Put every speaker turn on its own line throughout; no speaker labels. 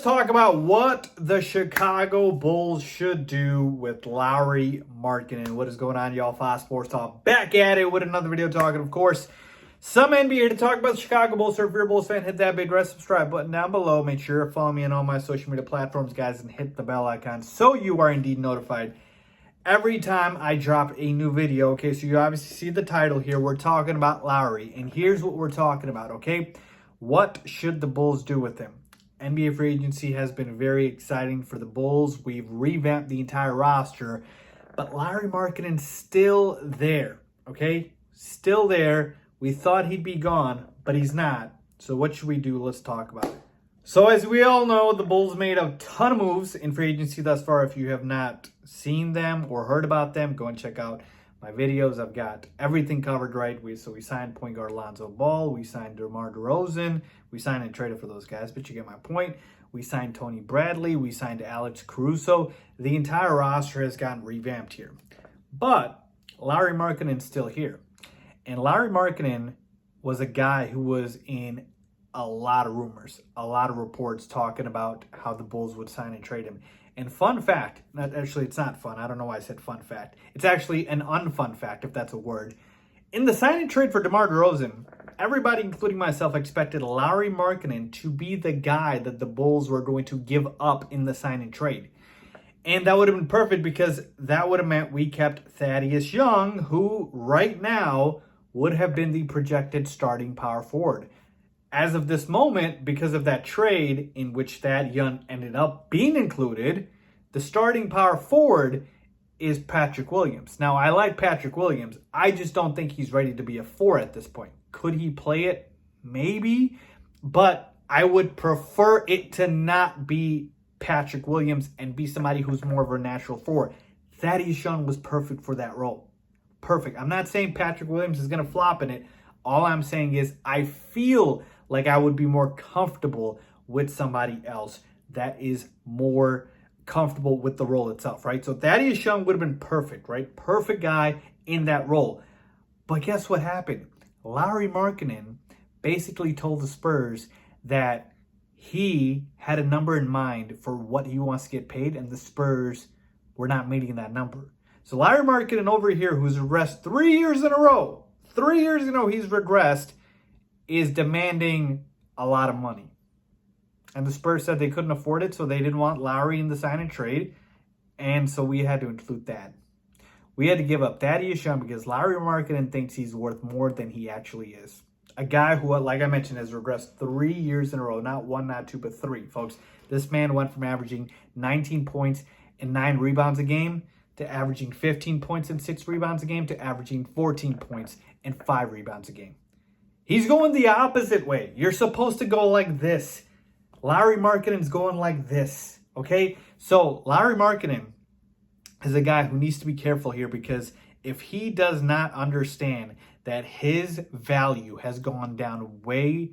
talk about what the Chicago Bulls should do with Lauri Markkanen. What is going on, y'all? Fast Sports Talk back at it with another video talking, of course, some NBA to talk about the Chicago Bulls. So if you're a Bulls fan, hit that big red subscribe button down below. Make sure to follow me on all my social media platforms, guys, and hit the bell icon so you are indeed notified every time I drop a new video. Okay, so you obviously see the title here. We're talking about Lauri, and here's what we're talking about, okay? What should the Bulls do with him? NBA free agency has been very exciting for the Bulls. We've revamped the entire roster, but Lauri Markkanen's still there, okay? Still there. We thought he'd be gone, but he's not. So what should we do? Let's talk about it. So as we all know, the Bulls made a ton of moves in free agency thus far. If you have not seen them or heard about them, go and check out my videos. I've got everything covered, right? We signed point guard Lonzo Ball. We signed DeMar DeRozan. We signed and traded for those guys, but you get my point. We signed Tony Bradley. We signed Alex Caruso. The entire roster has gotten revamped here. But Lauri Markkanen's still here. And Lauri Markkanen was a guy who was in a lot of rumors, a lot of reports talking about how the Bulls would sign and trade him. And fun fact, it's not fun. I don't know why I said fun fact. It's actually an unfun fact, if that's a word. In the sign and trade for DeMar DeRozan, everybody, including myself, expected Lauri Markkanen to be the guy that the Bulls were going to give up in the sign and trade. And that would have been perfect because that would have meant we kept Thaddeus Young, who right now would have been the projected starting power forward. As of this moment, because of that trade in which Thad Young ended up being included, the starting power forward is Patrick Williams. Now, I like Patrick Williams. I just don't think he's ready to be a 4 at this point. Could he play it? Maybe. But I would prefer it to not be Patrick Williams and be somebody who's more of a natural 4. Thaddeus Young was perfect for that role. Perfect. I'm not saying Patrick Williams is going to flop in it. All I'm saying is I feel like I would be more comfortable with somebody else that is more comfortable with the role itself, right? So Thaddeus Young would have been perfect, right? Perfect guy in that role. But guess what happened? Lauri Markkanen basically told the Spurs that he had a number in mind for what he wants to get paid, and the Spurs were not meeting that number. So Lauri Markkanen over here, who's regressed 3 years in a row, he's regressed, is demanding a lot of money. And the Spurs said they couldn't afford it, so they didn't want Lauri in the sign and trade. And so we had to include that. We had to give up Thaddeus Young because Lauri Markkanen thinks he's worth more than he actually is. A guy who, like I mentioned, has regressed 3 years in a row. Not 1, not 2, but 3, folks. This man went from averaging 19 points and 9 rebounds a game to averaging 15 points and 6 rebounds a game to averaging 14 points and 5 rebounds a game. He's going the opposite way. You're supposed to go like this. Lauri Markkanen's going like this, okay? So Lauri Markkanen is a guy who needs to be careful here because if he does not understand that his value has gone down way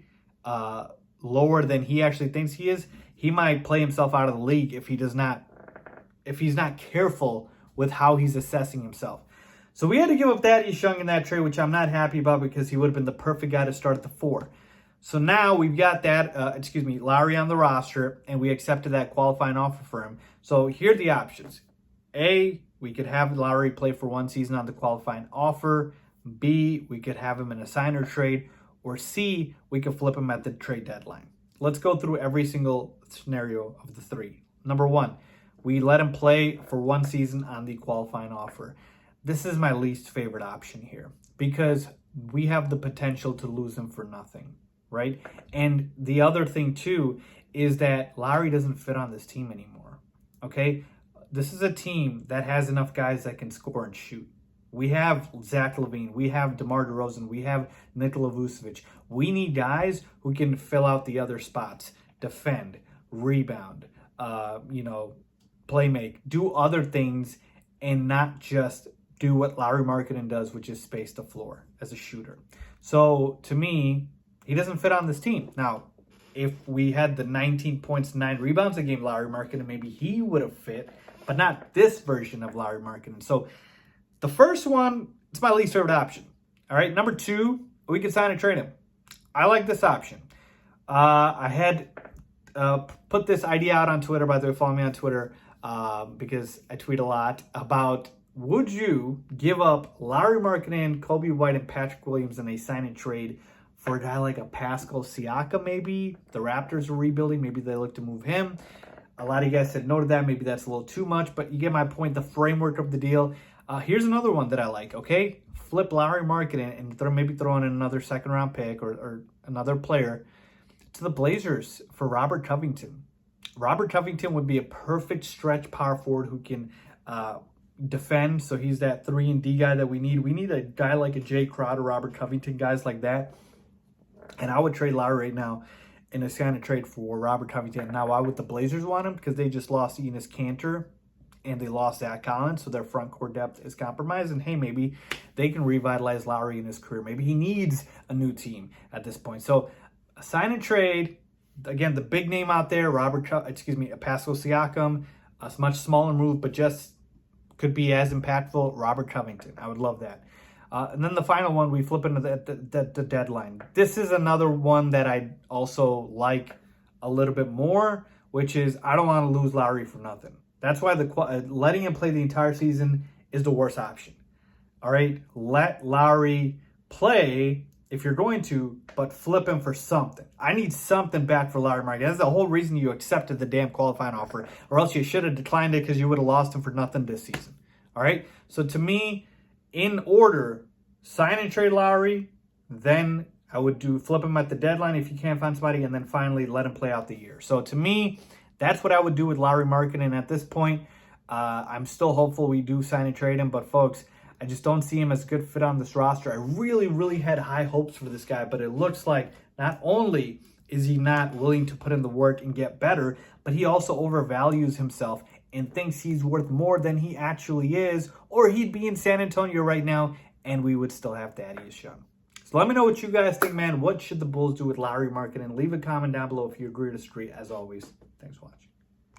lower than he actually thinks he is, he might play himself out of the league if he's not careful with how he's assessing himself. So we had to give up Thaddeus Young in that trade, which I'm not happy about because he would have been the perfect guy to start at the 4. So now we've got Lauri on the roster, and we accepted that qualifying offer for him. So here are the options. A, we could have Lauri play for 1 season on the qualifying offer. B, we could have him in a signer trade. Or C, we could flip him at the trade deadline. Let's go through every single scenario of the 3. Number 1, we let him play for 1 season on the qualifying offer. This is my least favorite option here because we have the potential to lose him for nothing, right? And the other thing too is that Lauri doesn't fit on this team anymore, okay? This is a team that has enough guys that can score and shoot. We have Zach LaVine, we have DeMar DeRozan, we have Nikola Vucevic. We need guys who can fill out the other spots, defend, rebound, play make, do other things and not just do what Lauri Markkanen does, which is space the floor as a shooter. So to me, he doesn't fit on this team. Now, if we had the 19 points, 9 rebounds a game Lauri Markkanen, maybe he would have fit, but not this version of Lauri Markkanen. So the first one, it's my least favorite option. All right, number 2, we can sign and trade him. I like this option. I had put this idea out on Twitter. By the way, follow me on Twitter because I tweet a lot about, would you give up Lauri Markkanen, Kobe White, and Patrick Williams in a sign and trade for a guy like a Pascal Siakam maybe? The Raptors are rebuilding. Maybe they look to move him. A lot of you guys said no to that. Maybe that's a little too much, but you get my point, the framework of the deal. Here's another one that I like, okay? Flip Lauri Markkanen and maybe throw in another second-round pick or another player to the Blazers for Robert Covington. Robert Covington would be a perfect stretch power forward who can defend, so he's that 3-and-D guy that we need. We need a guy like a Jay Crowder, Robert Covington, guys like that. And I would trade Lauri right now in a kind of trade for Robert Covington. Now, why would the Blazers want him? Because they just lost Enes Kanter and they lost Zach Collins, so their front court depth is compromised. And hey, maybe they can revitalize Lauri in his career. Maybe he needs a new team at this point. So a sign and trade, again, the big name out there, Pascal Siakam, a much smaller move, but just could be as impactful, Robert Covington. I would love that. And then the final one, we flip into the deadline. This is another one that I also like a little bit more, which is I don't want to lose Lauri for nothing. That's why letting him play the entire season is the worst option. All right? Let Lauri play if you're going to, but flip him for something. I need something back for Lauri Markkanen. That's the whole reason you accepted the damn qualifying offer, or else you should have declined it because you would have lost him for nothing this season. All right? So to me, in order, sign and trade Lauri, then I would flip him at the deadline if you can't find somebody, and then finally let him play out the year. So to me, that's what I would do with Lauri Markkanen at this point. I'm still hopeful we do sign and trade him, but folks, I just don't see him as a good fit on this roster. I really, really had high hopes for this guy, but it looks like not only is he not willing to put in the work and get better, but he also overvalues himself and thinks he's worth more than he actually is, or he'd be in San Antonio right now and we would still have Thaddeus Young. So let me know what you guys think, man. What should the Bulls do with Lauri Markkanen? Leave a comment down below if you agree or disagree. As always, thanks for watching.